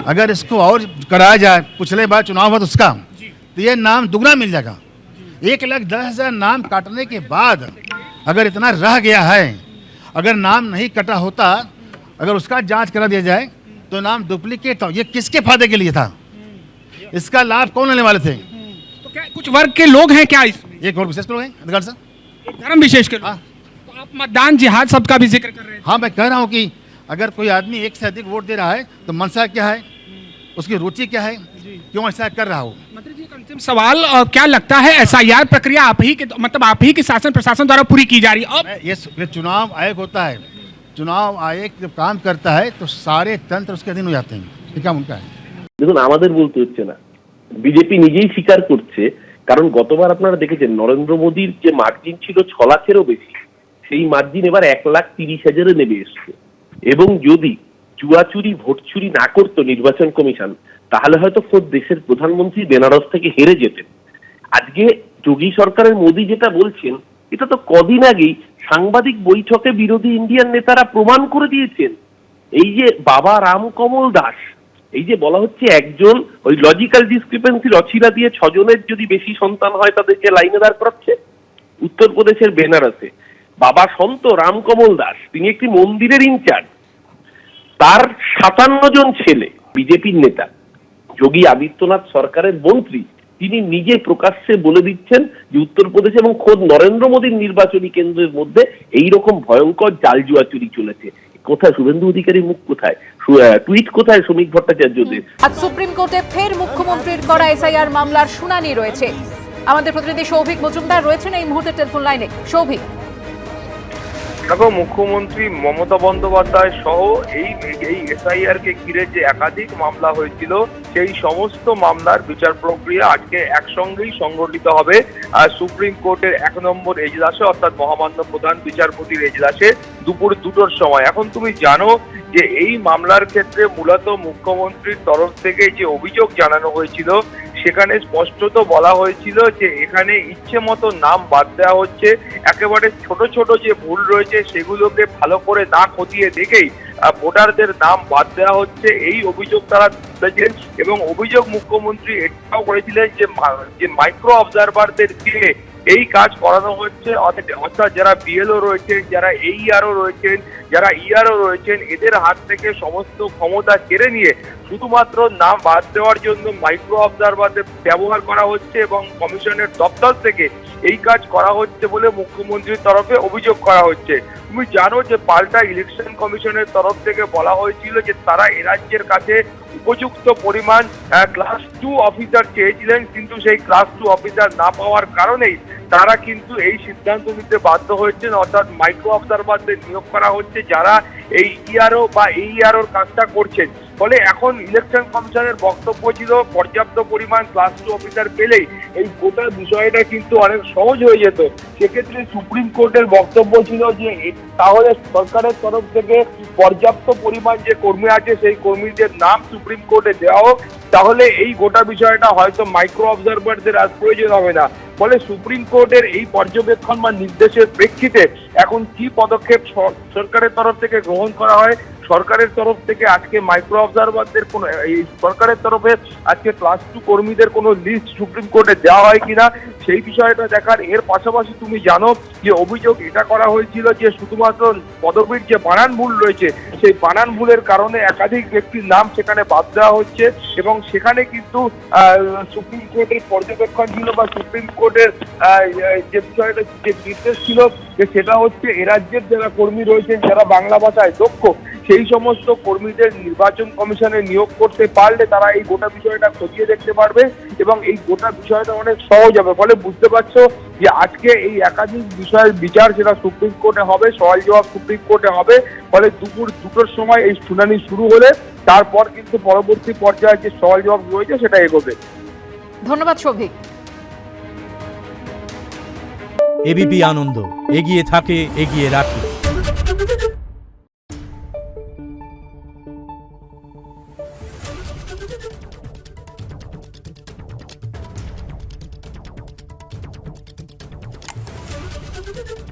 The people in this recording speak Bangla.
अगर इसको और कराया जाए, पिछले बार चुनाव हुआ तो उसका, तो ये नाम दुगना मिल जाएगा। 1,10,000 नाम काटने के बाद अगर इतना रह गया है, अगर नाम नहीं कटा होता, अगर उसका जांच करा दिया जाए तो नाम डुप्लीकेट था। ये किसके फायदे के लिए था? इसका लाभ कौन लेने वाले थे? तो क्या कुछ वर्ग के लोग हैं क्या इसमें? एक और विशेष लोग हैं अधिकार सर। एक धर्म विशेष के लोग? हाँ। तो आप मतदान जिहाद सबका भी जिक्र कर रहे हैं। हाँ, मैं कह रहा हूँ कि अगर कोई आदमी एक से अधिक वोट दे रहा है तो मंशा क्या है, उसकी रुचि क्या है, क्यों ऐसा कर रहा हो। मंत्री जी, एक अंतिम सवाल, क्या लगता है एसआईआर प्रक्रिया आप ही के शासन प्रशासन द्वारा पूरी की जा रही है? अब ये चुनाव आयोग होता है, चुनाव आयोग जब काम करता है तो सारे तंत्र उसके अधीन हो जाते हैं। ये काम उनका है। দেখুন, আমাদের বলতে হচ্ছে না, বিজেপি নিজেই স্বীকার করছে। কারণ গতবার আপনারা দেখেছেন নরেন্দ্র মোদীর যে মার্জিন ছিল 6 লাখেরও বেশি, সেই মার্জিন এবার 1,30,000-এ নেমে এসছে। এবং যদি চুয়াচুরি ভোট চুরি না করতো নির্বাচন কমিশন, তাহলে হয়তো খোদ দেশের প্রধানমন্ত্রী বেনারস থেকে হেরে যেতেন। আজকে যোগী সরকারের মোদী যেটা বলছেন, এটা তো কদিন আগেই সাংবাদিক বৈঠকে বিরোধী ইন্ডিয়ান নেতারা প্রমাণ করে দিয়েছেন। এই যে বাবা রামকমল দাস, এই যে বলা হচ্ছে একজন ওই লজিক্যাল ডিসক্রিপেন্সি রচিলা দিয়ে 6 জনের যদি বেশি সন্তান হয় তাদেরকে লাইনে দাঁড় করাচ্ছে উত্তরপ্রদেশের বেনারসে। বাবা সন্ত রামকমল দাস, তিনি একটি মন্দিরের ইনচার্জ, তার 57 জন ছেলে বিজেপির নেতা, যোগী আদিত্যনাথ সরকারের মন্ত্রী, তিনি নিজে প্রকাশ্যে বলে দিচ্ছেন যে উত্তরপ্রদেশ এবং খোদ নরেন্দ্র মোদীর নির্বাচনী কেন্দ্রের মধ্যে এই রকম ভয়ঙ্কর জাল জুয়া চুরি চলেছে। কোথায় শুভেন্দু অধিকারীর মুখ, কোথায় টুইট, কোথায় শ্রমিক ভট্টাচার্যদের? আজ সুপ্রিম কোর্টে ফের মুখ্যমন্ত্রীর করা এসআইআর মামলার শুনানি রয়েছে। আমাদের প্রতিনিধি সৌভিক মজুমদার রয়েছেন এই মুহূর্তে টেলিফোন লাইনে। সৌভিক, দেখো, মুখ্যমন্ত্রী মমতা বন্দ্যোপাধ্যায় সহ এই এসআইআর কে ঘিরে যে একাধিক মামলা হয়েছিল, সেই সমস্ত মামলার বিচার প্রক্রিয়া আজকে একসঙ্গেই সংগঠিত হবে সুপ্রিম কোর্টের 1 নম্বর এজলাসে, অর্থাৎ মহামান্য প্রধান বিচারপতির এজলাসে দুপুর 2টোর সময়। এখন তুমি জানো যে এই মামলার ক্ষেত্রে মূলত মুখ্যমন্ত্রীর তরফ থেকে যে অভিযোগ জানানো হয়েছিল, সেখানে স্পষ্টত বলা হয়েছিল যে এখানে ইচ্ছে মতো নাম বাদ দেওয়া হচ্ছে, একেবারে ছোট ছোট যে ভুল রয়েছে সেগুলোকে ভালো করে না খতিয়ে দেখেই ভোটারদের নাম বাদ দেওয়া হচ্ছে, এই অভিযোগ তারা তুলেছিলেন। এবং অভিযোগ মুখ্যমন্ত্রী এটাও করেছিলেন যে মাইক্রো অবজারভারদের দিয়ে এই কাজ করানো হচ্ছে, অর্থাৎ যারা বিএলও রয়েছেন, যারা এইআরও রয়েছেন, যারা ইআরও রয়েছেন, এদের হাত থেকে সমস্ত ক্ষমতা কেড়ে নিয়ে শুধুমাত্র নাম বাদ দেওয়ার জন্য মাইক্রো অবজারভারদের ব্যবহার করা হচ্ছে এবং কমিশনের দপ্তর থেকে এই কাজ করা হচ্ছে বলে মুখ্যমন্ত্রীর তরফে অভিযোগ করা হচ্ছে। তুমি জানো যে পাল্টা ইলেকশন কমিশনের তরফ থেকে বলা হয়েছিল যে তারা এ রাজ্যের কাছে উপযুক্ত পরিমাণ ক্লাস 2 অফিসার চেয়েছিলেন, কিন্তু সেই ক্লাস 2 অফিসার না পাওয়ার কারণেই তারা কিন্তু এই সিদ্ধান্ত নিতে বাধ্য হয়েছেন, অর্থাৎ মাইক্রো অবজারভারদের নিয়োগ করা হচ্ছে যারা এই ইআরও বা এইআরওর কাজটা করছেন। ফলে এখন ইলেকশন কমিশনের বক্তব্য ছিল পর্যাপ্ত পরিমাণ ক্লাস 2 অফিসার পেলেই এই গোটা বিষয়টা কিন্তু অনেক সহজ হয়ে যেত। সেক্ষেত্রে সুপ্রিম কোর্টের বক্তব্য ছিল যে তাহলে সরকারের তরফ থেকে পর্যাপ্ত পরিমাণ যে কর্মী আছে সেই কর্মীদের নাম সুপ্রিম কোর্টে দেওয়া হোক, তাহলে এই গোটা বিষয়টা হয়তো মাইক্রো অবজারভারদের আর প্রয়োজন হবে না। ফলে সুপ্রিম কোর্টের এই পর্যবেক্ষণ বা নির্দেশের প্রেক্ষিতে এখন কি পদক্ষেপ সরকারের তরফ থেকে গ্রহণ করা হয়, সরকারের তরফ থেকে আজকে মাইক্রো অবজারভারদের কোনো সরকারের তরফে আজকে ক্লাস 2 কর্মীদের কোনো লিস্ট সুপ্রিম কোর্টে দেওয়া হয় কিনা সেই বিষয়টা দেখার। এর পাশাপাশি তুমি জানো যে অভিযোগ এটা করা হয়েছিল যে শুধুমাত্র পদবীর যে বানান ভুল রয়েছে সেই বানান ভুলের কারণে একাধিক ব্যক্তির নাম সেখানে বাদ দেওয়া হচ্ছে এবং সেখানে কিন্তু সুপ্রিম কোর্টের পর্যবেক্ষণ ছিল বা সুপ্রিম কোর্টের যে বিষয়টা যে নির্দেশ ছিল যে সেটা হচ্ছে এ রাজ্যের যারা কর্মী রয়েছেন যারা বাংলা ভাষায় দক্ষ সেই সমস্ত কর্মীদের নির্বাচন কমিশনে নিয়োগ করতে পারলে তারা এই গোটা বিষয়টা খতিয়ে দেখতে পারবে এবং এই গোটা বিষয়টা অনেক সহজ হবে। ফলে বুঝতে পারছো যে আজকে এই একাধিক বিষয়ের বিচার সেটা সুপ্রিম কোর্টে হবে, সওয়াল জবাব সুপ্রিম কোর্টে হবে। ফলে দুপুর 2টোর সময় এই শুনানি শুরু হলে তারপর কিন্তু পরবর্তী পর্যায়ে যে সওয়াল জবাব রয়েছে সেটা এগোবে। ধন্যবাদ সৌভিক। এবিপি আনন্দ, এগিয়ে থাকে, এগিয়ে রাখে। Thank you.